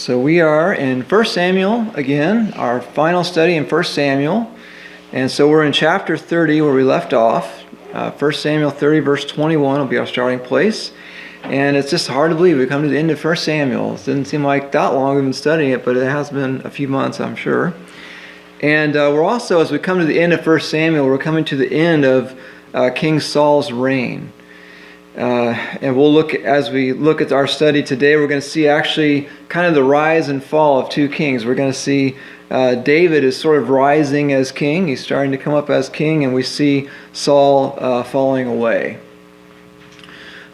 So we are in 1 Samuel again, our final study in 1 Samuel. And so we're in chapter 30 where we left off. 1 Samuel 30 verse 21 will be our starting place. And it's just hard to believe we come to the end of 1 Samuel. It didn't seem like that long we've been studying it, but it has been a few months, I'm sure. And we're also, as we come to the end of 1 Samuel, we're coming to the end of King Saul's reign. And we'll look, as we look at our study today, we're going to see actually kind of the rise and fall of two kings. We're going to see David is sort of rising as king. He's starting to come up as king, and we see Saul falling away.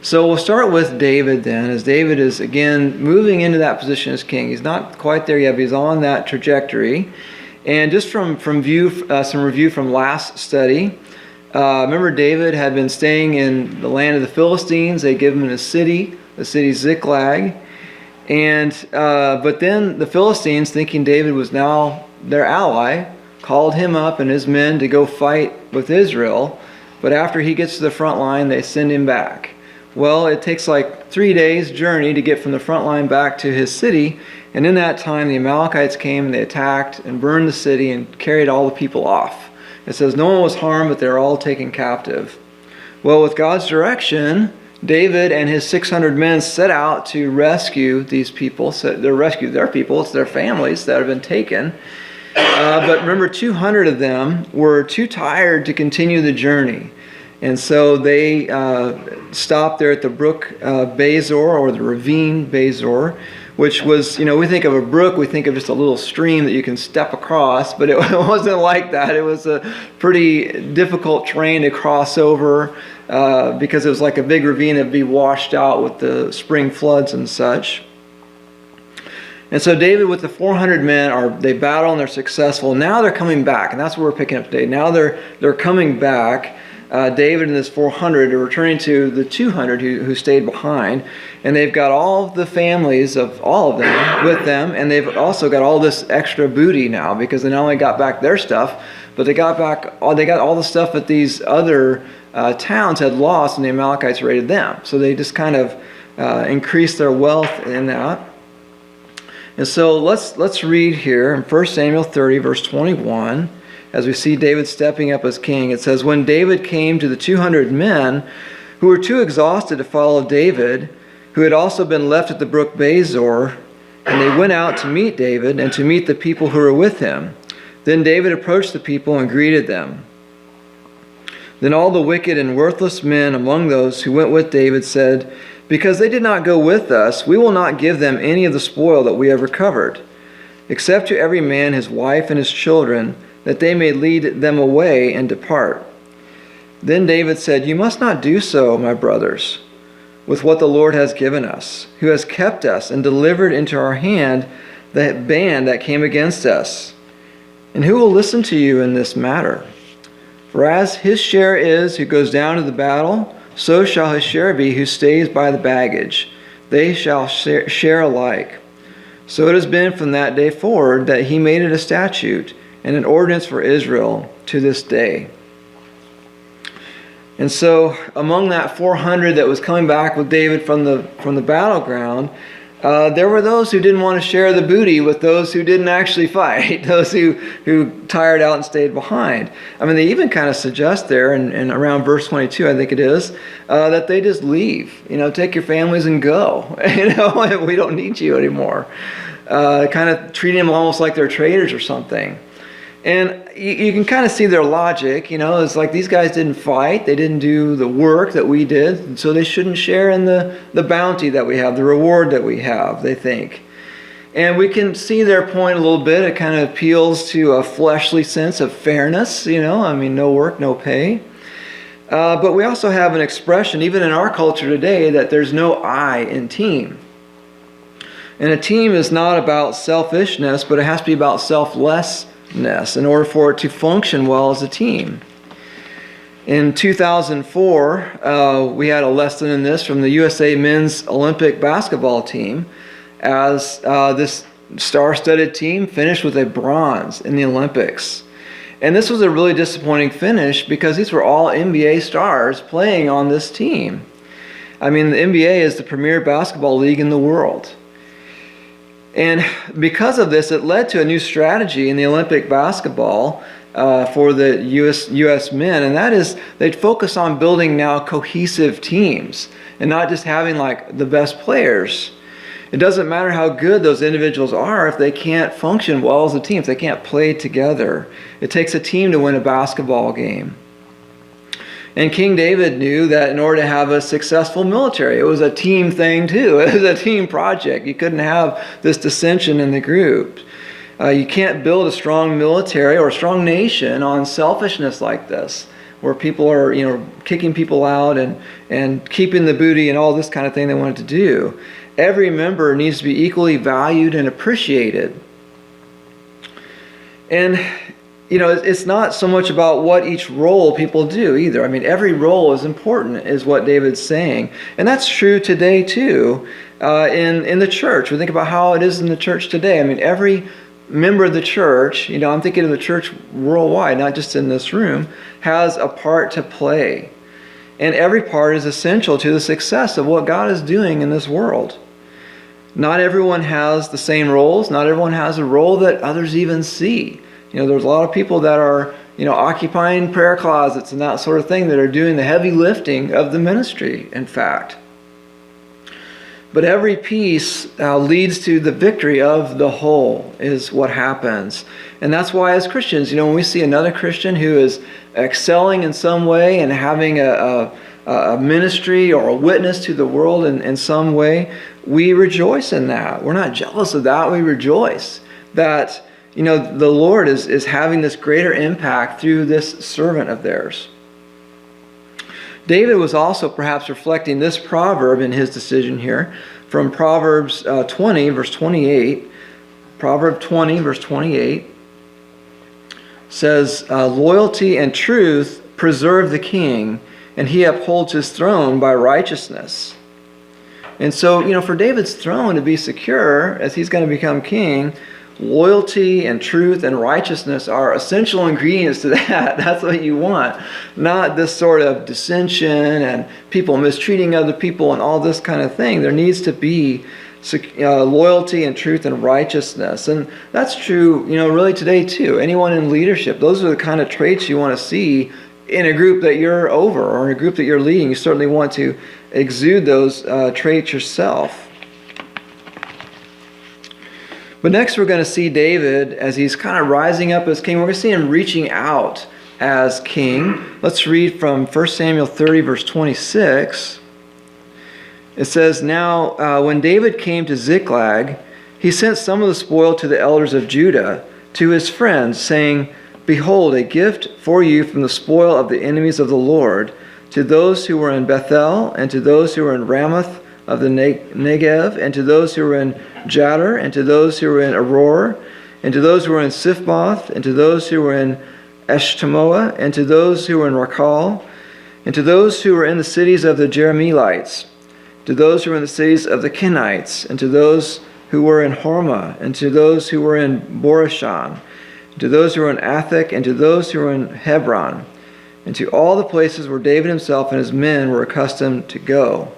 So we'll start with David then, as David is again moving into that position as king. He's not quite there yet, but he's on that trajectory. And just from review from last study, remember David had been staying in the land of the Philistines. They give him a city, the city Ziklag. And but then the Philistines, thinking David was now their ally, called him up and his men to go fight with Israel. But after he gets to the front line, they send him back. Well, it takes like 3 days' journey to get from the front line back to his city. And in that time, the Amalekites came and they attacked and burned the city and carried all the people off. It says no one was harmed, but they were all taken captive. Well, with God's direction, David and his 600 men set out to rescue these people. So they rescued their people, it's their families that have been taken. But remember, 200 of them were too tired to continue the journey. And so they stopped there at the brook Bezor, or the ravine Bezor, which was, we think of a brook, we think of just a little stream that you can step across, but it wasn't like that. It was a pretty difficult terrain to cross over because it was like a big ravine that would be washed out with the spring floods and such. And so David with the 400 men, they battle and they're successful. Now they're coming back, and that's what we're picking up today. Now they're coming back. David and his 400 are returning to the 200 who stayed behind, and they've got all the families of all of them with them, and they've also got all this extra booty now because they not only got back their stuff, but they got all the stuff that these other towns had lost, and the Amalekites raided them. So they just kind of increased their wealth in that. And so let's read here in 1 Samuel 30, verse 21. As we see David stepping up as king, it says, when David came to the 200 men who were too exhausted to follow David, who had also been left at the brook Bezor, and they went out to meet David and to meet the people who were with him. Then David approached the people and greeted them. Then all the wicked and worthless men among those who went with David said, because they did not go with us, we will not give them any of the spoil that we have recovered, except to every man his wife and his children, that they may lead them away and depart. Then David said, you must not do so, my brothers, with what the Lord has given us, who has kept us and delivered into our hand the band that came against us. And who will listen to you in this matter? For as his share is who goes down to the battle, so shall his share be who stays by the baggage. They shall share alike. So it has been from that day forward that he made it a statute and an ordinance for Israel to this day. And so among that 400 that was coming back with David from the battleground, there were those who didn't want to share the booty with those who didn't actually fight, those who tired out and stayed behind. I mean, they even kind of suggest there, and around verse 22, I think it is, that they just leave. Take your families and go. We don't need you anymore. Kind of treating them almost like they're traitors or something. And you can kind of see their logic, it's like these guys didn't fight, they didn't do the work that we did, and so they shouldn't share in the bounty that we have, the reward that we have, they think. And we can see their point a little bit. It kind of appeals to a fleshly sense of fairness, no work, no pay. But we also have an expression, even in our culture today, that there's no I in team. And a team is not about selfishness, but it has to be about selflessness in order for it to function well as a team. In 2004, we had a lesson in this from the USA men's Olympic basketball team, as this star-studded team finished with a bronze in the Olympics. And this was a really disappointing finish because these were all NBA stars playing on this team. I mean, the NBA is the premier basketball league in the world. And because of this, it led to a new strategy in the Olympic basketball for the U.S. men, and that is they'd focus on building now cohesive teams and not just having like the best players. It doesn't matter how good those individuals are if they can't function well as a team, if they can't play together. It takes a team to win a basketball game. And King David knew that in order to have a successful military, it was a team thing too. It was a team project. You couldn't have this dissension in the group. You can't build a strong military or a strong nation on selfishness like this, where people are, kicking people out and keeping the booty and all this kind of thing they wanted to do. Every member needs to be equally valued and appreciated. And it's not so much about what each role people do either. I mean, every role is important, is what David's saying. And that's true today too, in the church. We think about how it is in the church today. I mean, every member of the church, I'm thinking of the church worldwide, not just in this room, has a part to play. And every part is essential to the success of what God is doing in this world. Not everyone has the same roles. Not everyone has a role that others even see. There's a lot of people that are, occupying prayer closets and that sort of thing that are doing the heavy lifting of the ministry, in fact. But every piece leads to the victory of the whole is what happens. And that's why as Christians, when we see another Christian who is excelling in some way and having a ministry or a witness to the world in some way, we rejoice in that. We're not jealous of that. We rejoice that the Lord is having this greater impact through this servant of theirs. David was also perhaps reflecting this proverb in his decision here from Proverbs 20, verse 28. Proverb 20, verse 28 says, loyalty and truth preserve the king, and he upholds his throne by righteousness. And so, for David's throne to be secure as he's going to become king, loyalty and truth and righteousness are essential ingredients to that. That's what you want. Not this sort of dissension and people mistreating other people and all this kind of thing. There needs to be loyalty and truth and righteousness. And that's true, really today too. Anyone in leadership, those are the kind of traits you want to see in a group that you're over or in a group that you're leading. You certainly want to exude those traits yourself. But next we're going to see David as he's kind of rising up as king. We're going to see him reaching out as king. Let's read from 1 Samuel 30, verse 26. It says, Now when David came to Ziklag, he sent some of the spoil to the elders of Judah, to his friends, saying, Behold, a gift for you from the spoil of the enemies of the Lord, to those who were in Bethel, and to those who were in Ramoth of the Negev, and to those who were in Jadar, and to those who were in Aror, and to those who were in Siphmoth, and to those who were in Eshtemoa, and to those who were in Rakal, and to those who were in the cities of the Jerahmeelites, to those who were in the cities of the Kenites, and to those who were in Hormah, and to those who were in Borashan, and to those who were in Athek, and to those who were in Hebron, and to all the places where David himself and his men were accustomed to go.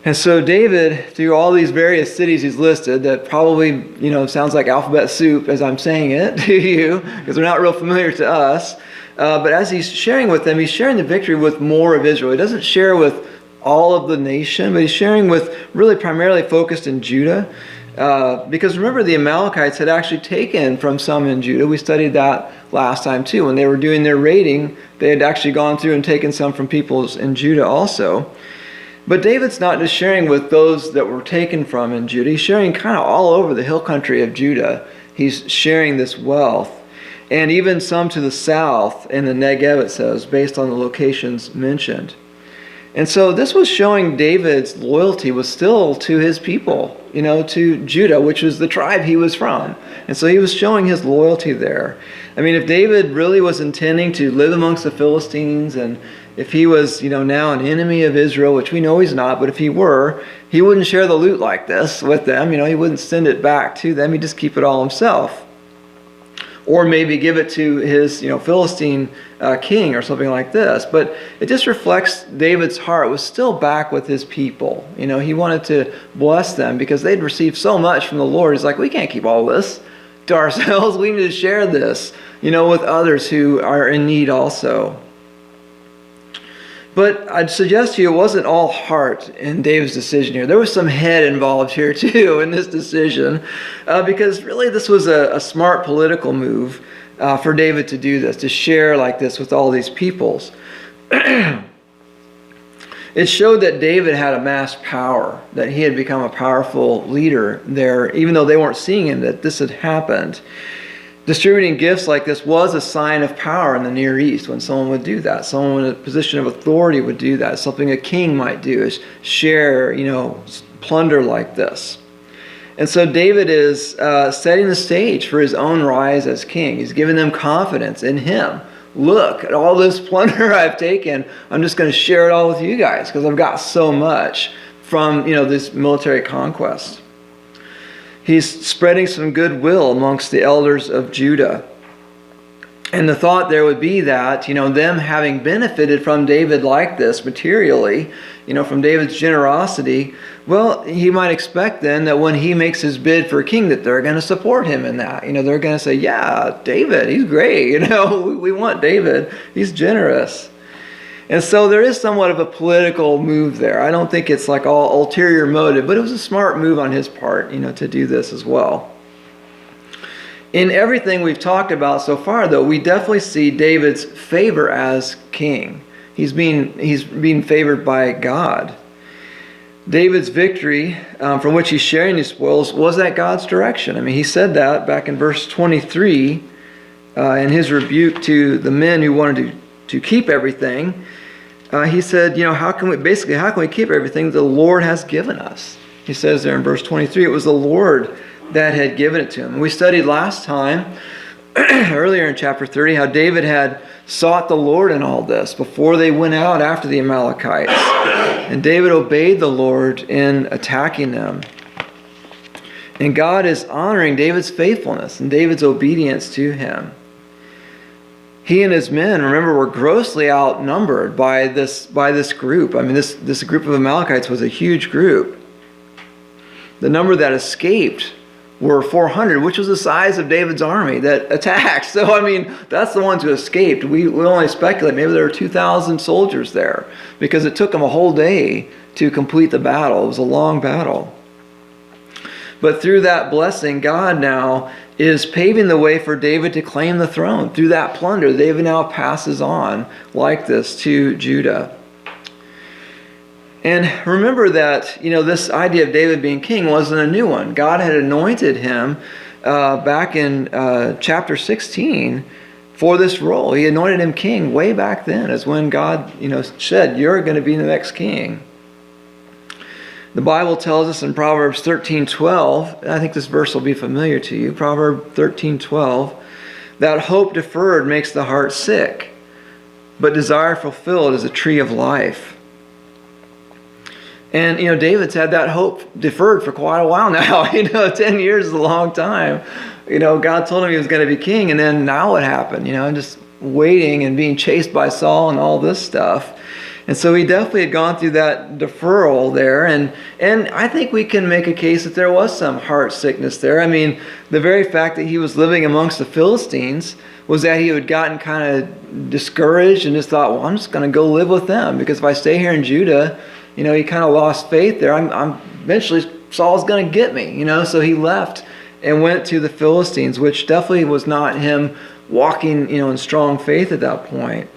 And so David, through all these various cities he's listed, that probably, sounds like alphabet soup as I'm saying it to you, because they're not real familiar to us. But as he's sharing with them, he's sharing the victory with more of Israel. He doesn't share with all of the nation, but he's sharing with really primarily focused in Judah. Because remember, the Amalekites had actually taken from some in Judah. We studied that last time too. When they were doing their raiding, they had actually gone through and taken some from peoples in Judah also. But David's not just sharing with those that were taken from in Judah. He's sharing kind of all over the hill country of Judah. He's sharing this wealth. And even some to the south in the Negev, it says, based on the locations mentioned. And so this was showing David's loyalty was still to his people, to Judah, which was the tribe he was from. And so he was showing his loyalty there. I mean, if David really was intending to live amongst the Philistines, and if he was, now an enemy of Israel, which we know he's not, but if he were, he wouldn't share the loot like this with them. He wouldn't send it back to them. He'd just keep it all himself. or maybe give it to his Philistine king or something like this. But it just reflects David's heart was still back with his people. He wanted to bless them because they'd received so much from the Lord. He's like, we can't keep all this to ourselves. We need to share this, with others who are in need also. But I'd suggest to you it wasn't all heart in David's decision here. There was some head involved here too in this decision, because really this was a smart political move for David to do this, to share like this with all these peoples. It showed that David had amassed power, that he had become a powerful leader there, even though they weren't seeing him, that this had happened. Distributing gifts like this was a sign of power in the Near East when someone would do that. Someone in a position of authority would do that. Something a king might do is share, plunder like this. And so David is setting the stage for his own rise as king. He's giving them confidence in him. Look at all this plunder I've taken. I'm just going to share it all with you guys because I've got so much from, this military conquest. He's spreading some goodwill amongst the elders of Judah. And the thought there would be that, them having benefited from David like this materially, from David's generosity, well, he might expect then that when he makes his bid for king that they're going to support him in that. They're going to say, yeah, David, he's great. We want David. He's generous. And so there is somewhat of a political move there. I don't think it's like all ulterior motive, but it was a smart move on his part, to do this as well. In everything we've talked about so far, though, we definitely see David's favor as king. He's being favored by God. David's victory, from which he's sharing these spoils, was at God's direction. He said that back in verse 23 in his rebuke to the men who wanted to keep everything. He said, how can we keep everything the Lord has given us? He says there in verse 23, it was the Lord that had given it to him. And we studied last time, earlier in chapter 30, how David had sought the Lord in all this before they went out after the Amalekites. And David obeyed the Lord in attacking them. And God is honoring David's faithfulness and David's obedience to him. He and his men, remember, were grossly outnumbered by this group. This group of Amalekites was a huge group. The number that escaped were 400, which was the size of David's army that attacked. So, that's the ones who escaped. We only speculate maybe there were 2,000 soldiers there because it took them a whole day to complete the battle. It was a long battle. But through that blessing, God now is paving the way for David to claim the throne. Through that plunder, David now passes on like this to Judah. And remember that, this idea of David being king wasn't a new one. God had anointed him back in chapter 16 for this role. He anointed him king way back then, as when God, said, you're going to be the next king. The Bible tells us in Proverbs 13:12, I think this verse will be familiar to you, Proverbs 13:12, that hope deferred makes the heart sick, but desire fulfilled is a tree of life. And, David's had that hope deferred for quite a while now. 10 years is a long time. God told him he was going to be king, and then now what happened? Just waiting and being chased by Saul and all this stuff. And so he definitely had gone through that deferral there. And I think we can make a case that there was some heart sickness there. The very fact that he was living amongst the Philistines was that he had gotten kind of discouraged and just thought, well, I'm just going to go live with them. Because if I stay here in Judah, he kind of lost faith there. I'm eventually Saul's going to get me, So he left and went to the Philistines, which definitely was not him walking, in strong faith at that point.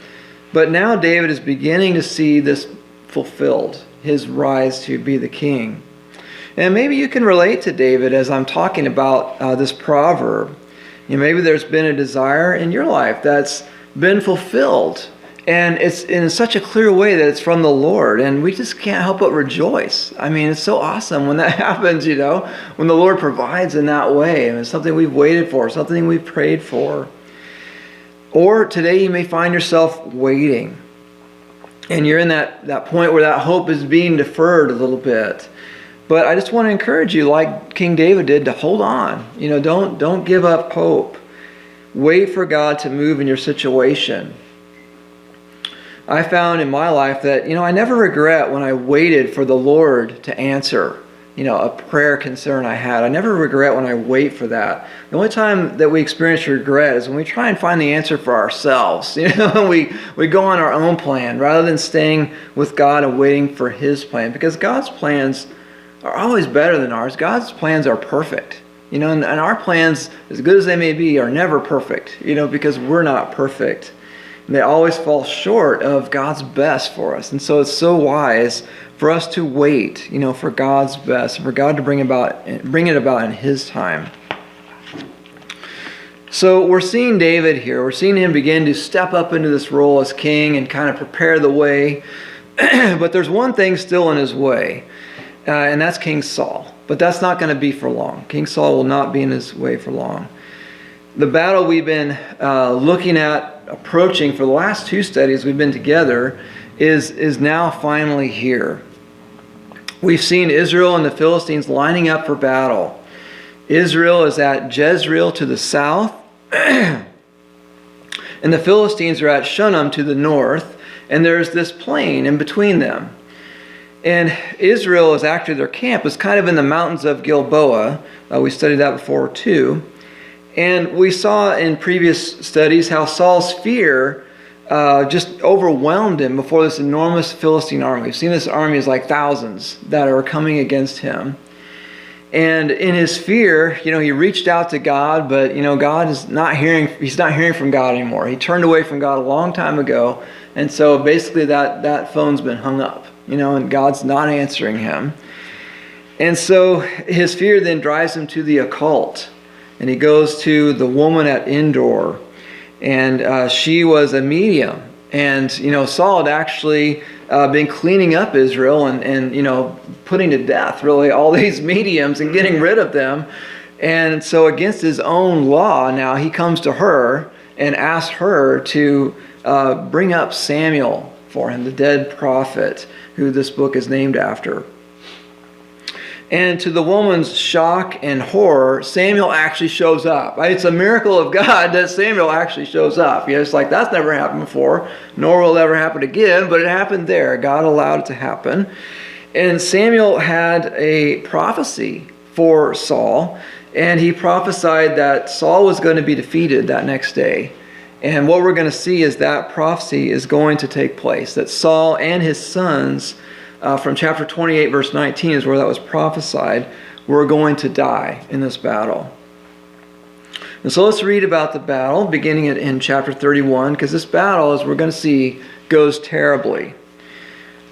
But now David is beginning to see this fulfilled, his rise to be the king. And maybe you can relate to David as I'm talking about this proverb. Maybe there's been a desire in your life that's been fulfilled. And it's in such a clear way that it's from the Lord. And we just can't help but rejoice. It's so awesome when that happens, when the Lord provides in that way. And it's something we've waited for, something we've prayed for. Or today you may find yourself waiting. And you're in that point where that hope is being deferred a little bit. But I just want to encourage you, like King David did, to hold on. Don't give up hope. Wait for God to move in your situation. I found in my life that, I never regret when I waited for the Lord to answer, a prayer concern I had. I never regret when I wait for that. The only time that we experience regret is when we try and find the answer for ourselves. We go on our own plan rather than staying with God and waiting for His plan, because God's plans are always better than ours. God's plans are perfect. And our plans, as good as they may be, are never perfect, because we're not perfect. And they always fall short of God's best for us. And so it's so wise for us to wait, for God's best, for God to bring it about in His time. So we're seeing David here. We're seeing him begin to step up into this role as king and kind of prepare the way. But there's one thing still in his way, and that's King Saul. But that's not going to be for long. King Saul will not be in his way for long. The battle we've been looking at, approaching for the last 2 studies we've been together, is now finally here. We've seen Israel and the Philistines lining up for battle. Israel is at Jezreel to the south, and the Philistines are at Shunem to the north, and there's this plain in between them. And Israel is actually, their camp is kind of in the mountains of Gilboa. We studied that before too. And we saw in previous studies how Saul's fear just overwhelmed him before this enormous Philistine army. We've seen this army is like thousands that are coming against him. And in his fear, he reached out to God, but God is not hearing. He's not hearing from God anymore. He turned away from God a long time ago, and so basically that phone's been hung up. And God's not answering him. And so his fear then drives him to the occult. And he goes to the woman at Endor. And she was a medium. And, Saul had actually been cleaning up Israel and putting to death, really, all these mediums and getting rid of them. And so against his own law, now he comes to her and asks her to bring up Samuel for him, the dead prophet, who this book is named after. And to the woman's shock and horror, Samuel actually shows up. It's a miracle of God that Samuel actually shows up. It's like, that's never happened before, nor will it ever happen again, but it happened there. God allowed it to happen. And Samuel had a prophecy for Saul, and he prophesied that Saul was going to be defeated that next day. And what we're going to see is that prophecy is going to take place, that Saul and his sons, from chapter 28, verse 19 is where that was prophesied, were going to die in this battle. And so let's read about the battle, beginning in chapter 31, because this battle, as we're going to see, goes terribly.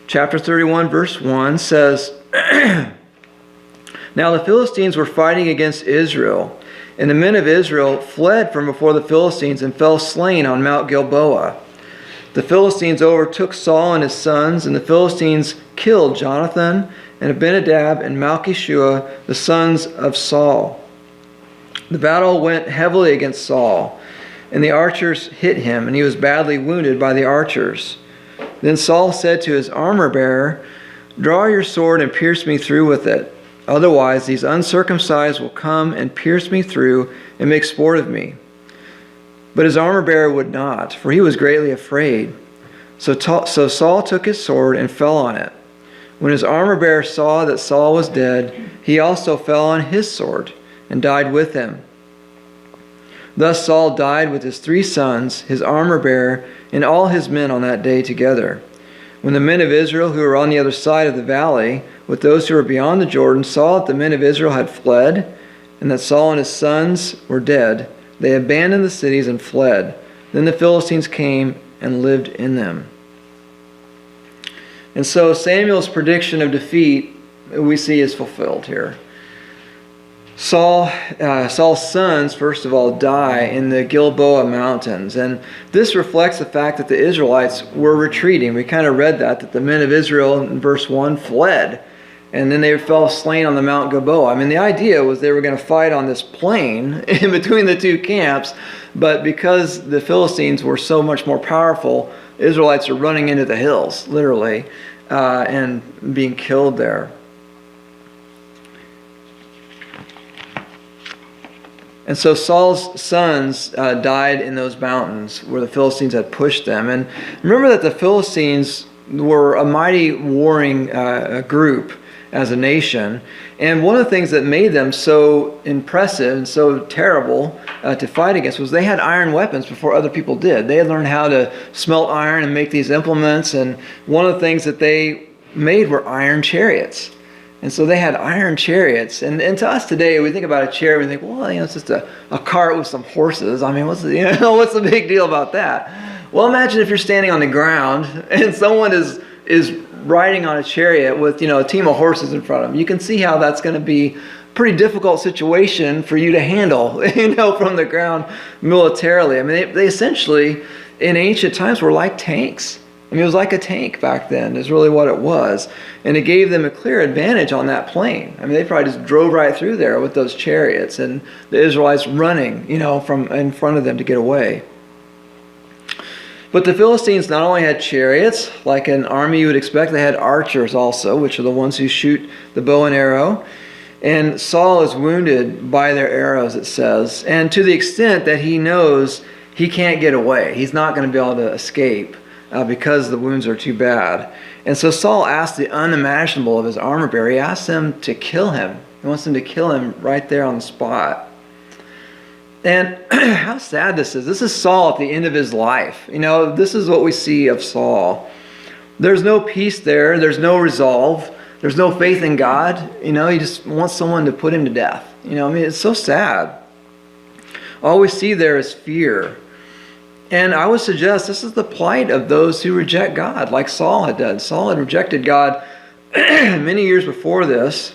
Chapter 31, verse 1 says, Now the Philistines were fighting against Israel, and the men of Israel fled from before the Philistines and fell slain on Mount Gilboa. The Philistines overtook Saul and his sons, and the Philistines killed Jonathan and Abinadab and Malchishua, the sons of Saul. The battle went heavily against Saul, and the archers hit him, and he was badly wounded by the archers. Then Saul said to his armor-bearer, Draw your sword and pierce me through with it. Otherwise these uncircumcised will come and pierce me through and make sport of me. But his armor-bearer would not, for he was greatly afraid. So Saul took his sword and fell on it. When his armor-bearer saw that Saul was dead, he also fell on his sword and died with him. Thus Saul died with his 3 sons, his armor-bearer, and all his men on that day together. When the men of Israel who were on the other side of the valley, with those who were beyond the Jordan, saw that the men of Israel had fled, and that Saul and his sons were dead, they abandoned the cities and fled. Then the Philistines came and lived in them. And so Samuel's prediction of defeat, we see, is fulfilled here. Saul's sons, first of all, die in the Gilboa mountains. And this reflects the fact that the Israelites were retreating. We kind of read that the men of Israel in verse 1 fled. And then they fell slain on the Mount Gilboa. I mean, the idea was they were going to fight on this plain in between the 2 camps. But because the Philistines were so much more powerful, Israelites are running into the hills, literally, and being killed there. And so Saul's sons died in those mountains where the Philistines had pushed them. And remember that the Philistines were a mighty warring group as a nation. And one of the things that made them so impressive and so terrible to fight against was they had iron weapons before other people did. They had learned how to smelt iron and make these implements. And one of the things that they made were iron chariots. And so they had iron chariots. And to us today, we think about a chariot, we think, well, it's just a cart with some horses. I mean, what's the big deal about that? Well, imagine if you're standing on the ground and someone is riding on a chariot with, a team of horses in front of them. You can see how that's going to be a pretty difficult situation for you to handle, from the ground militarily. I mean, they essentially, in ancient times, were like tanks. I mean, it was like a tank back then, is really what it was. And it gave them a clear advantage on that plain. I mean, they probably just drove right through there with those chariots and the Israelites running, from in front of them to get away. But the Philistines not only had chariots, like an army you would expect, they had archers also, which are the ones who shoot the bow and arrow. And Saul is wounded by their arrows, it says. And to the extent that he knows he can't get away. He's not going to be able to escape. Because the wounds are too bad. And so Saul asked the unimaginable of his armor bearer. He asked him to kill him. He wants him to kill him right there on the spot. And how sad this is. This is Saul at the end of his life. This is what we see of Saul. There's no peace there. There's no resolve. There's no faith in God. He just wants someone to put him to death. It's so sad. All we see there is fear. And I would suggest this is the plight of those who reject God, like Saul had done. Saul had rejected God many years before this.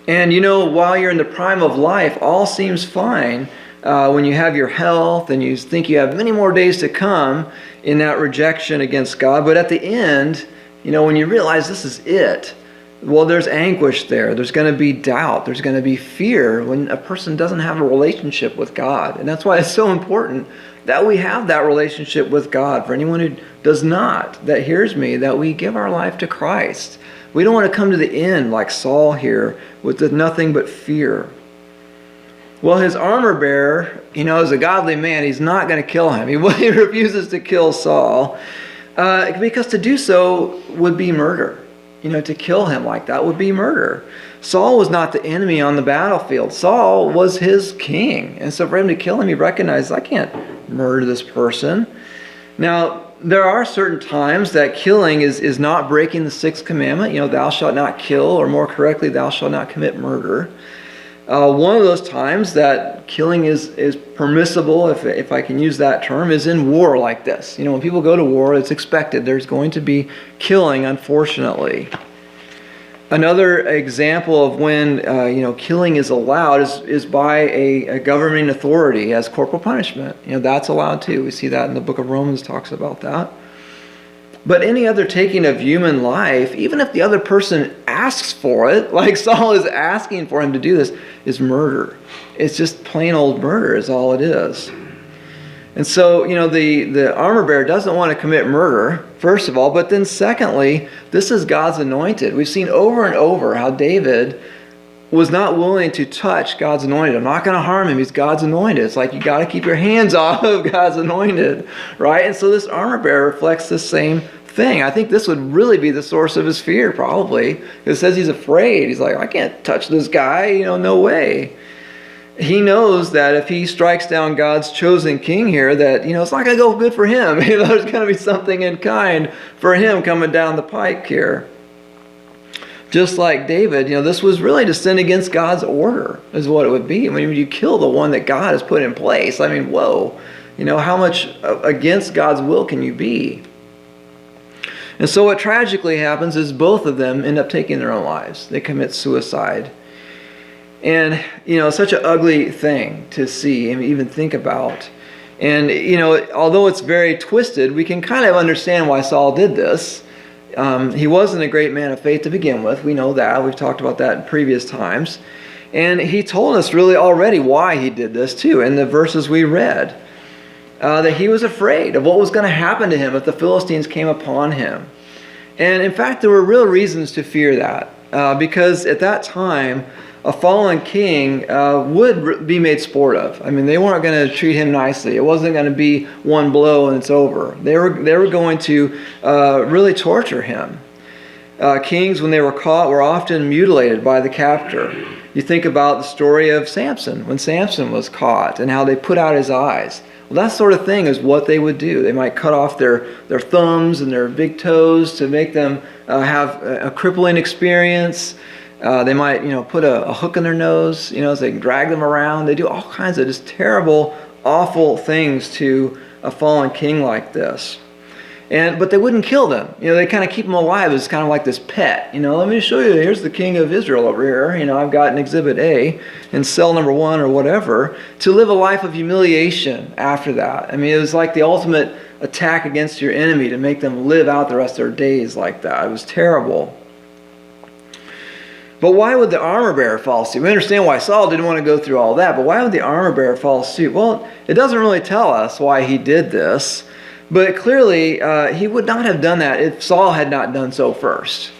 And while you're in the prime of life, all seems fine when you have your health and you think you have many more days to come in that rejection against God. But at the end, when you realize this is it, well, there's anguish there. There's going to be doubt. There's going to be fear when a person doesn't have a relationship with God. And that's why it's so important that we have that relationship with God. For anyone who does not, that hears me, that we give our life to Christ. We don't want to come to the end like Saul here with nothing but fear. Well, his armor bearer, is a godly man. He's not going to kill him. He refuses to kill Saul because to do so would be murder. To kill him like that would be murder. Saul was not the enemy on the battlefield. Saul was his king. And so for him to kill him, he recognized, I can't murder this person. Now, there are certain times that killing is not breaking the sixth commandment. Thou shalt not kill, or more correctly, thou shalt not commit murder. One of those times that killing is permissible, if I can use that term, is in war like this. When people go to war, it's expected. There's going to be killing, unfortunately. Another example of when killing is allowed is by a governing authority as corporal punishment. That's allowed too. We see that in the book of Romans talks about that. But any other taking of human life, even if the other person asks for it, like Saul is asking for him to do this, is murder. It's just plain old murder is all it is. And so, the armor bearer doesn't want to commit murder, first of all, but then secondly, this is God's anointed. We've seen over and over how David was not willing to touch God's anointed. I'm not going to harm him. He's God's anointed. It's like you got to keep your hands off of God's anointed, right? And so this armor bearer reflects the same thing. I think this would really be the source of his fear, probably. It says he's afraid. He's like, I can't touch this guy. No way. He knows that if he strikes down God's chosen king here, that, it's not going to go good for him. There's going to be something in kind for him coming down the pike here. Just like David, this was really to sin against God's order, is what it would be. When you kill the one that God has put in place, whoa. How much against God's will can you be? And so what tragically happens is both of them end up taking their own lives. They commit suicide. And, such an ugly thing to see and even think about. And, although it's very twisted, we can kind of understand why Saul did this. He wasn't a great man of faith to begin with. We know that. We've talked about that in previous times. And he told us really already why he did this too in the verses we read. That he was afraid of what was going to happen to him if the Philistines came upon him. And in fact, there were real reasons to fear that. Because at that time, a fallen king would be made sport of. I mean, they weren't going to treat him nicely. It wasn't going to be one blow and it's over. They were going to really torture him. Kings, when they were caught, were often mutilated by the captor. You think about the story of Samson, when Samson was caught and how they put out his eyes. Well, that sort of thing is what they would do. They might cut off their thumbs and their big toes to make them have a crippling experience. They might, put a hook in their nose, so they can drag them around. They do all kinds of just terrible, awful things to a fallen king like this. But they wouldn't kill them. They kind of keep them alive as kind of like this pet. Let me show you. Here's the king of Israel over here. I've got an exhibit A in cell number 1 or whatever, to live a life of humiliation after that. I mean, it was like the ultimate attack against your enemy to make them live out the rest of their days like that. It was terrible. But why would the armor bearer follow suit? We understand why Saul didn't want to go through all that, but why would the armor bearer follow suit? Well, it doesn't really tell us why he did this. But clearly, he would not have done that if Saul had not done so first.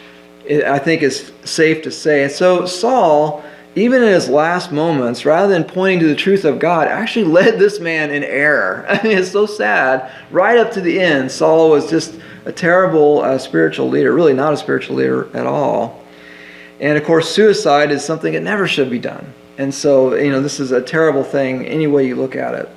I think it's safe to say. And so Saul, even in his last moments, rather than pointing to the truth of God, actually led this man in error. I mean, it's so sad. Right up to the end, Saul was just a terrible spiritual leader, really not a spiritual leader at all. And of course, suicide is something that never should be done. And so, this is a terrible thing any way you look at it.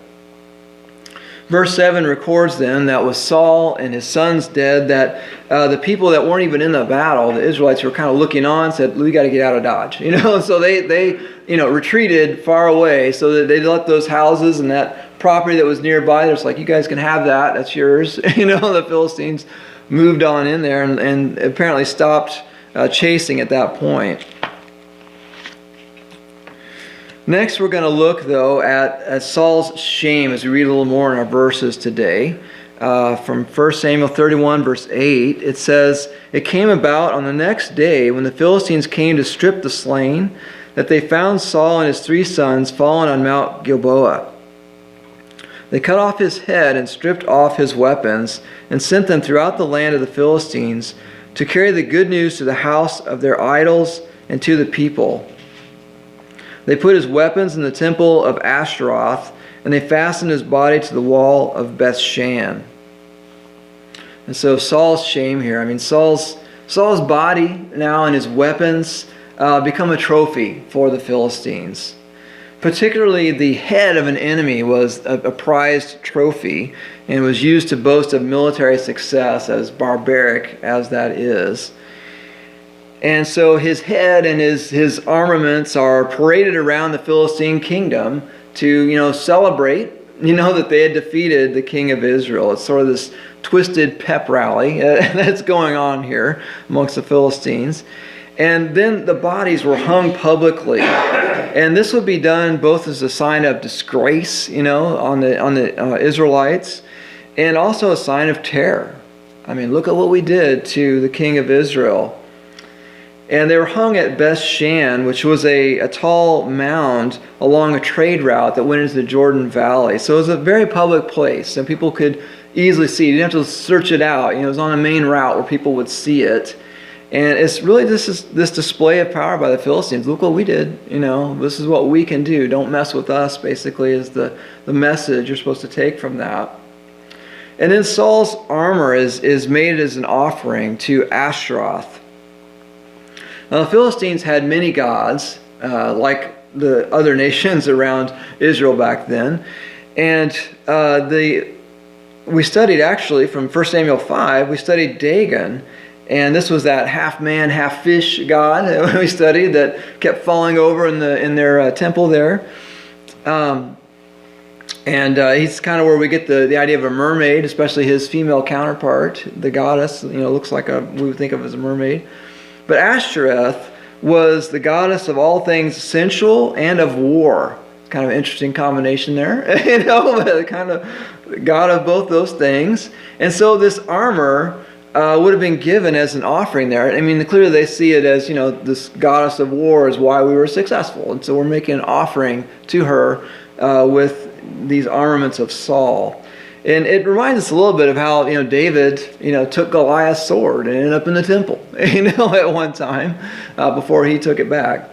Verse 7 records then that with Saul and his sons dead, that the people that weren't even in the battle, the Israelites, were kind of looking on, said, we got to get out of Dodge. So they retreated far away so that they let those houses and that property that was nearby, there's like, you guys can have that, that's yours. The Philistines moved on in there and apparently stopped chasing at that point. Next, we're going to look, though, at Saul's shame as we read a little more in our verses today. From 1 Samuel 31, verse 8, it says, "It came about on the next day when the Philistines came to strip the slain, that they found Saul and his 3 sons fallen on Mount Gilboa. They cut off his head and stripped off his weapons and sent them throughout the land of the Philistines to carry the good news to the house of their idols and to the people. They put his weapons in the temple of Ashtaroth, and they fastened his body to the wall of Bethshan." And so Saul's shame here. I mean, Saul's body now and his weapons become a trophy for the Philistines. Particularly the head of an enemy was a prized trophy and was used to boast of military success, as barbaric as that is. And so his head and his armaments are paraded around the Philistine kingdom to, celebrate, that they had defeated the king of Israel. It's sort of this twisted pep rally that's going on here amongst the Philistines. And then the bodies were hung publicly. And this would be done both as a sign of disgrace, on the Israelites, and also a sign of terror. I mean, look at what we did to the king of Israel. And they were hung at Bethshan, which was a tall mound along a trade route that went into the Jordan Valley. So it was a very public place, and people could easily see it. You didn't have to search it out. It was on a main route where people would see it. And it's really this display of power by the Philistines. Look what we did. This is what we can do. Don't mess with us, basically, is the message you're supposed to take from that. And then Saul's armor is made as an offering to Ashtaroth. Now, the Philistines had many gods, like the other nations around Israel back then. And we studied, actually, from 1 Samuel 5, we studied Dagon. And this was that half man, half fish god that we studied that kept falling over in their temple there. He's kind of where we get the idea of a mermaid, especially his female counterpart, the goddess. Looks like we would think of as a mermaid. But Ashtoreth was the goddess of all things sensual and of war. Kind of an interesting combination there. Kind of god of both those things. And so this armor would have been given as an offering there. I mean, clearly they see it as, this goddess of war is why we were successful. And so we're making an offering to her with these armaments of Saul. And it reminds us a little bit of how, David, took Goliath's sword and ended up in the temple, at one time before he took it back.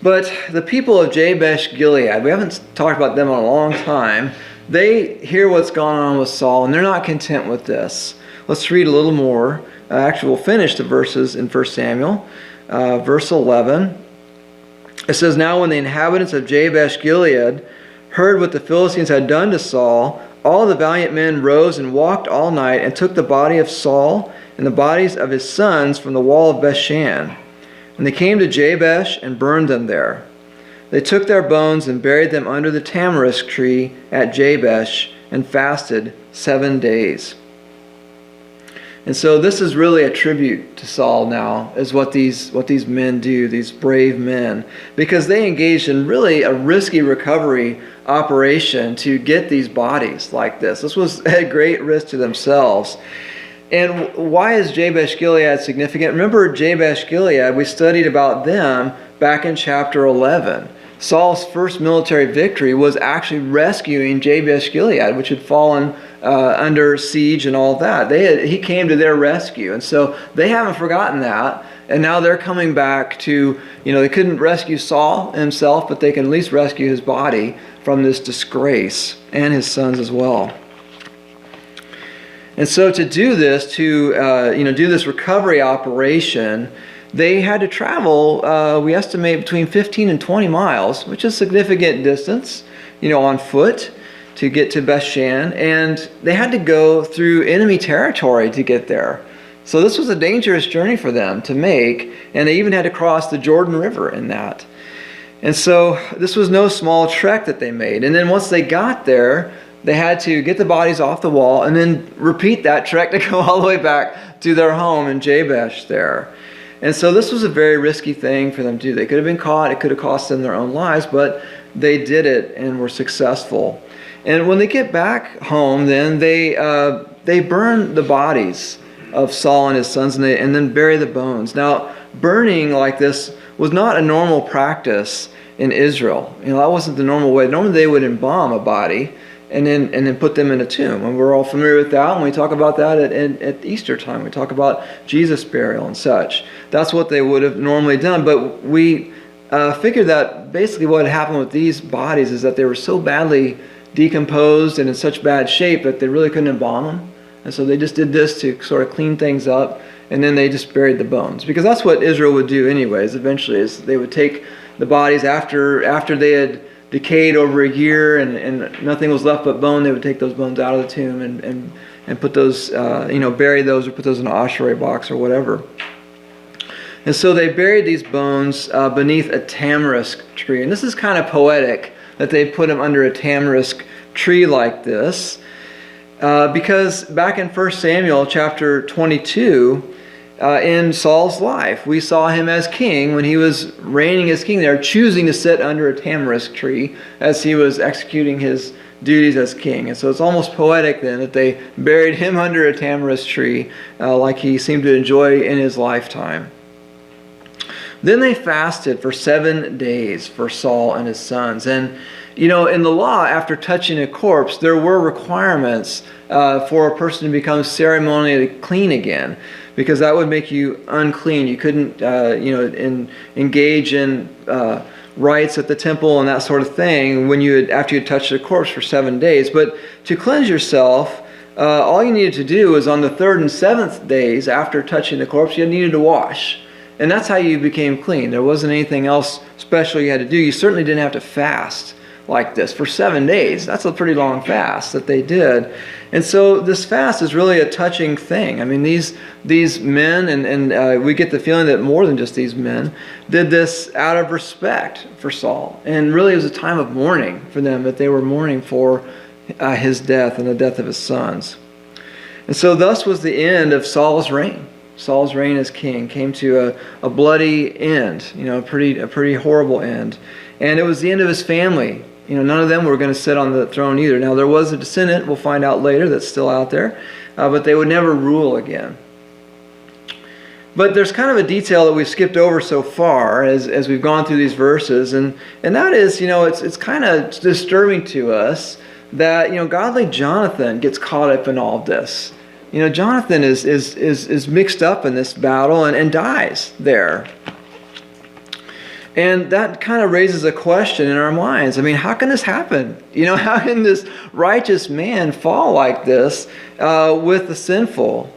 But the people of Jabesh Gilead, we haven't talked about them in a long time. They hear what's going on with Saul, and they're not content with this. Let's read a little more. Actually, we'll finish the verses in 1 Samuel. Verse 11. It says, "Now when the inhabitants of Jabesh Gilead heard what the Philistines had done to Saul, all the valiant men rose and walked all night and took the body of Saul and the bodies of his sons from the wall of Bethshan. And they came to Jabesh and burned them there. They took their bones and buried them under the tamarisk tree at Jabesh and fasted 7 days." And so this is really a tribute to Saul now, is what these men do, these brave men, because they engaged in really a risky recovery operation to get these bodies like this. This was a great risk to themselves. And why is Jabesh Gilead significant? Remember Jabesh Gilead, we studied about them back in chapter 11. Saul's first military victory was actually rescuing Jabesh Gilead, which had fallen under siege and all that. He came to their rescue. And so they haven't forgotten that. And now they're coming back to, they couldn't rescue Saul himself, but they can at least rescue his body from this disgrace, and his sons as well. And so to do this, do this recovery operation, they had to travel, we estimate, between 15 and 20 miles, which is a significant distance, on foot to get to Bethshan. And they had to go through enemy territory to get there. So this was a dangerous journey for them to make, and they even had to cross the Jordan River in that. And so this was no small trek that they made. And then once they got there, they had to get the bodies off the wall and then repeat that trek to go all the way back to their home in Jabesh there. And so this was a very risky thing for them to do. They could have been caught. It could have cost them their own lives, but they did it and were successful. And when they get back home, then they burn the bodies of Saul and his sons, and then bury the bones. Now, burning like this was not a normal practice in Israel. That wasn't the normal way. Normally they would embalm a body and then put them in a tomb. And we're all familiar with that when we talk about that at Easter time. We talk about Jesus' burial and such. That's what they would have normally done. But we figured that basically what had happened with these bodies is that they were so badly decomposed and in such bad shape that they really couldn't embalm them. And so they just did this to sort of clean things up, and then they just buried the bones. Because that's what Israel would do anyways, eventually, is they would take the bodies after they had decayed over a year and nothing was left but bone. They would take those bones out of the tomb and put those, bury those or put those in an ossuary box or whatever. And so they buried these bones beneath a tamarisk tree. And this is kind of poetic that they put them under a tamarisk tree like this. Because back in 1 Samuel chapter 22, in Saul's life, we saw him as king when he was reigning as king there, choosing to sit under a tamarisk tree as he was executing his duties as king. And so it's almost poetic then that they buried him under a tamarisk tree like he seemed to enjoy in his lifetime. Then they fasted for 7 days for Saul and his sons. And in the law, after touching a corpse, there were requirements for a person to become ceremonially clean again, because that would make you unclean. You couldn't, engage in rites at the temple and that sort of thing after you had touched a corpse for 7 days. But to cleanse yourself, all you needed to do was on the 3rd and 7th days after touching the corpse, you needed to wash. And that's how you became clean. There wasn't anything else special you had to do. You certainly didn't have to fast like this for 7 days. That's a pretty long fast that they did. And so this fast is really a touching thing. I mean, these men, and we get the feeling that more than just these men, did this out of respect for Saul. And really it was a time of mourning for them, that they were mourning for his death and the death of his sons. And so thus was the end of Saul's reign. Saul's reign as king came to a bloody end, a pretty horrible end. And it was the end of his family. None of them were going to sit on the throne either. Now, there was a descendant, we'll find out later, that's still out there, but they would never rule again. But there's kind of a detail that we've skipped over so far as we've gone through these verses, and that is, it's kind of disturbing to us that, godly Jonathan gets caught up in all of this. Jonathan is mixed up in this battle and dies there. And that kind of raises a question in our minds. I mean, how can this happen? How can this righteous man fall like this with the sinful?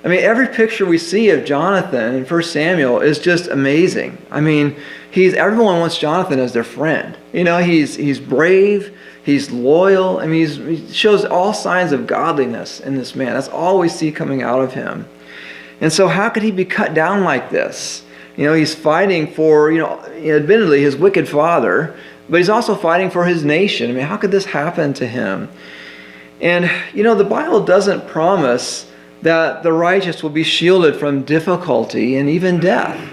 I mean, every picture we see of Jonathan in 1 Samuel is just amazing. I mean, everyone wants Jonathan as their friend. He's brave, he's loyal. I mean, he shows all signs of godliness in this man. That's all we see coming out of him. And so how could he be cut down like this? He's fighting for, admittedly his wicked father, but he's also fighting for his nation. I mean, how could this happen to him? And, the Bible doesn't promise that the righteous will be shielded from difficulty and even death.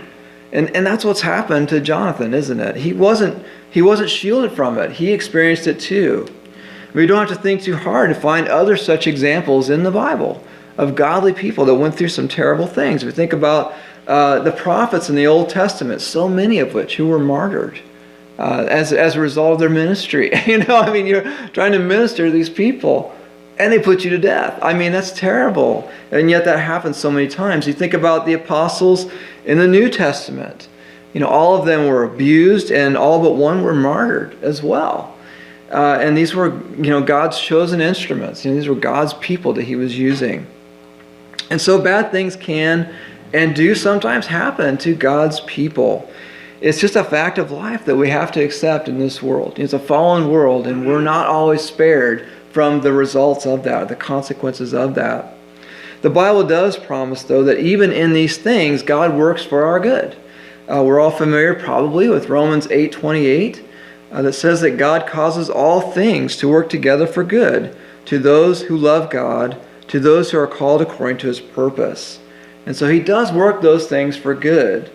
And that's what's happened to Jonathan, isn't it? He wasn't shielded from it. He experienced it too. We don't have to think too hard to find other such examples in the Bible of godly people that went through some terrible things. We think about the prophets in the Old Testament, so many of which who were martyred as a result of their ministry. You're trying to minister to these people, and they put you to death. I mean, that's terrible. And yet that happens so many times. You think about the apostles in the New Testament. All of them were abused, and all but one were martyred as well. And these were, God's chosen instruments. These were God's people that he was using. And so bad things can and do sometimes happen to God's people. It's just a fact of life that we have to accept in this world. It's a fallen world, and we're not always spared from the results of that, the consequences of that. The Bible does promise, though, that even in these things, God works for our good. We're all familiar probably with Romans 8:28 that says that God causes all things to work together for good to those who love God, to those who are called according to his purpose. And so he does work those things for good.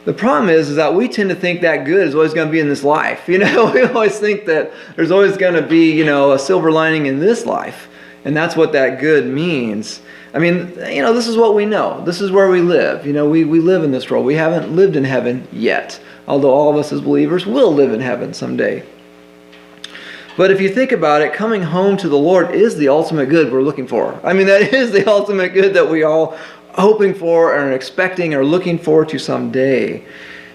The problem is that we tend to think that good is always going to be in this life. We always think that there's always going to be, a silver lining in this life. And that's what that good means. I mean, this is what we know. This is where we live. We live in this world. We haven't lived in heaven yet, although all of us as believers will live in heaven someday. But if you think about it, coming home to the Lord is the ultimate good we're looking for. I mean, that is the ultimate good that we all hoping for and expecting or looking forward to someday.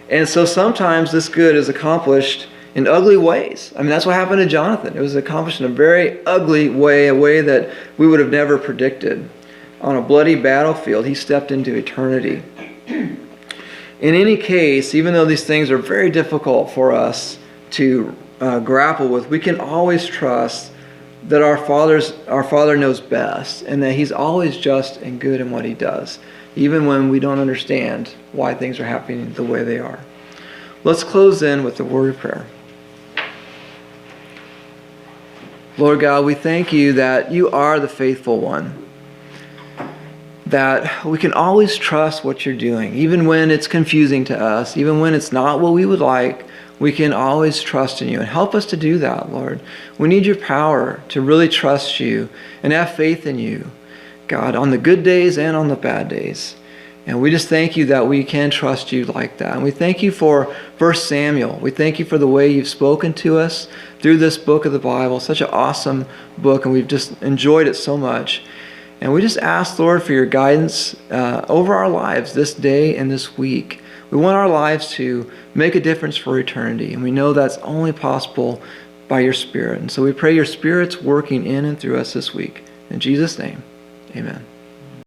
And so sometimes this good is accomplished in ugly ways. I mean, that's what happened to Jonathan. It was accomplished in a very ugly way, a way that we would have never predicted. On a bloody battlefield, he stepped into eternity. In any case, even though these things are very difficult for us to grapple with, we can always trust that our Father knows best, and that he's always just and good in what he does, even when we don't understand why things are happening the way they are. Let's close in with the word of prayer. Lord God, we thank you that you are the faithful one, that we can always trust what you're doing, even when it's confusing to us, even when it's not what we would like. We can always trust in you, and help us to do that, Lord. We need your power to really trust you and have faith in you, God, on the good days and on the bad days. And we just thank you that we can trust you like that. And we thank you for 1 Samuel. We thank you for the way you've spoken to us through this book of the Bible. Such an awesome book, and we've just enjoyed it so much. And we just ask, Lord, for your guidance over our lives this day and this week. We want our lives to make a difference for eternity, and we know that's only possible by your Spirit. And so we pray your Spirit's working in and through us this week. In Jesus' name, amen.